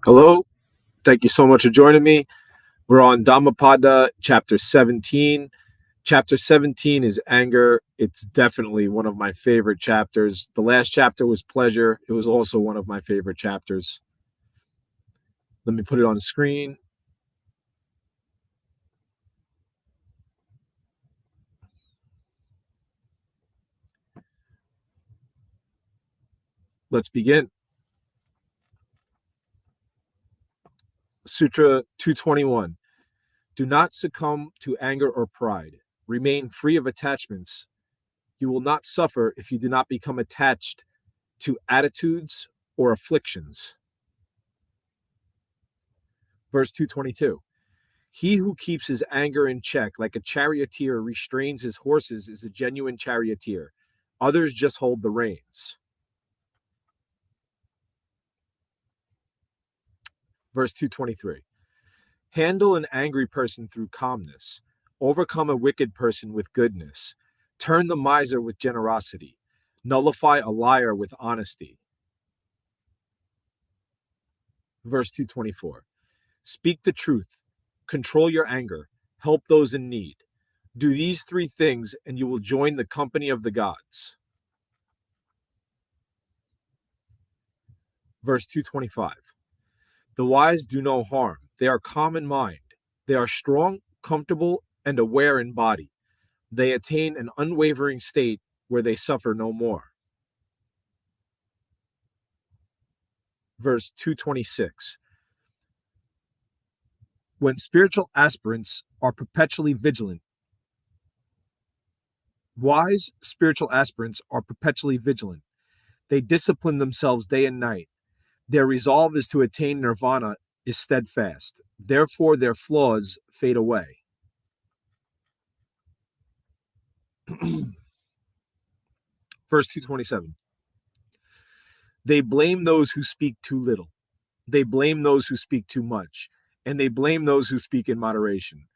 Hello. Thank you so much for joining me. We're on Dhammapda, chapter 17. Chapter 17 is anger. It's definitely one of my favorite chapters. The last chapter was pleasure. It was also one of my favorite chapters. Let me put it on the screen. Let's begin. Sutra 221. Do not succumb to anger or pride. Remain free of attachments. You will not suffer if you do not become attached to attitudes or afflictions. Verse 222. He who keeps his anger in check, like a charioteer restrains his horses, is a genuine charioteer. Others just hold the reins. Verse 223. Handle an angry person through calmness. Overcome a wicked person with goodness. Turn the miser with generosity. Nullify a liar with honesty. Verse 224. Speak the truth. Control your anger. Help those in need. Do these three things, and you will join the company of the gods. Verse 225. The wise do no harm. They are calm in mind. They are strong, comfortable, and aware in body. They attain an unwavering state where they suffer no more. Verse 226. When spiritual aspirants are perpetually vigilant, wise spiritual aspirants are perpetually vigilant. They discipline themselves day and night. Their resolve is to attain nirvana is steadfast. Therefore, their flaws fade away. Verse 227. They blame those who speak too little. They blame those who speak too much. And they blame those who speak in moderation.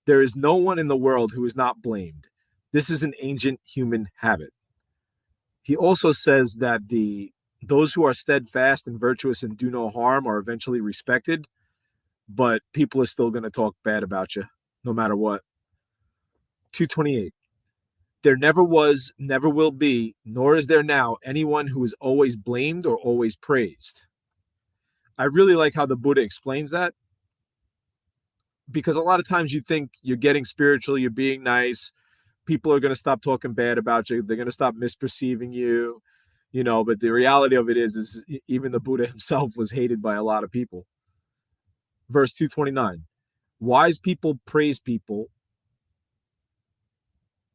There is no one in the world who is not blamed. This is an ancient human habit. He also says that those who are steadfast and virtuous and do no harm are eventually respected, but people are still going to talk bad about you no matter what. 228. There never was, never will be, nor is there now anyone who is always blamed or always praised. I really like how the Buddha explains that, because a lot of times you think you're getting spiritual, you're being nice, people are going to stop talking bad about you, they're going to stop misperceiving you, but the reality of it is even the Buddha himself was hated by a lot of people. Verse 229. Wise people praise people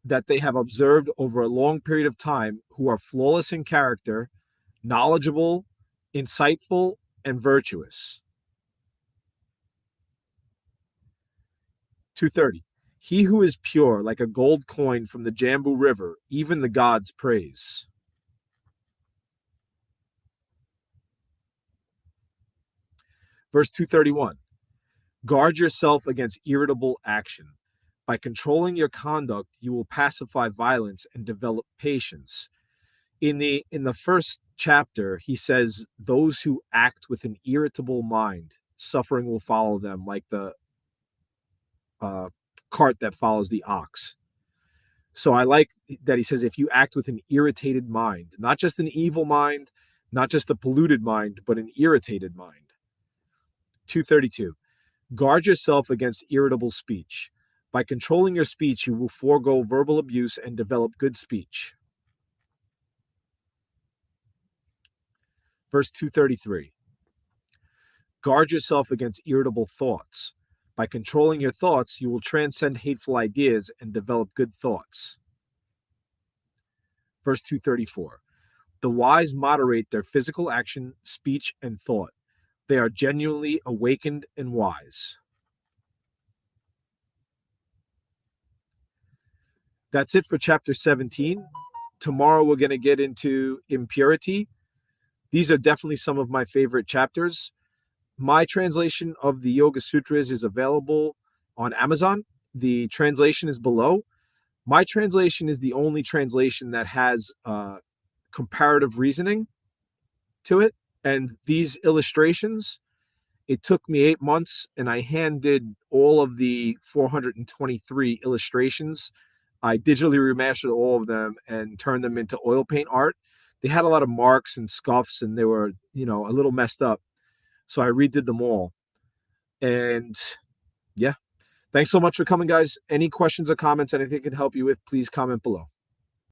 that they have observed over a long period of time who are flawless in character, knowledgeable, insightful, and virtuous. 230. He who is pure like a gold coin from the Jambu River, even the gods praise. Verse 231. Guard yourself against irritable action. By controlling your conduct, you will pacify violence and develop patience. In the first chapter, he says, those who act with an irritable mind, suffering will follow them like the cart that follows the ox. So I like that he says, if you act with an irritated mind, not just an evil mind, not just a polluted mind, but an irritated mind. 232. Guard yourself against irritable speech. By controlling your speech, you will forego verbal abuse and develop good speech. Verse 233. Guard yourself against irritable thoughts. By controlling your thoughts, you will transcend hateful ideas and develop good thoughts. Verse 234. The wise moderate their physical action, speech, and thought. They are genuinely awakened and wise. That's it for chapter 17. Tomorrow we're going to get into impurity. These are definitely some of my favorite chapters. My translation of the Yoga Sutras is available on Amazon. The translation is below. My translation is the only translation that has comparative reasoning to it. And these illustrations It took me 8 months, and I handed all of the 423 illustrations. I digitally remastered all of them and turned them into oil paint art. They had a lot of marks and scuffs, and they were, a little messed up. So I redid them all. And yeah, thanks so much for coming, guys. Any questions or comments, anything I can help you with, please comment below.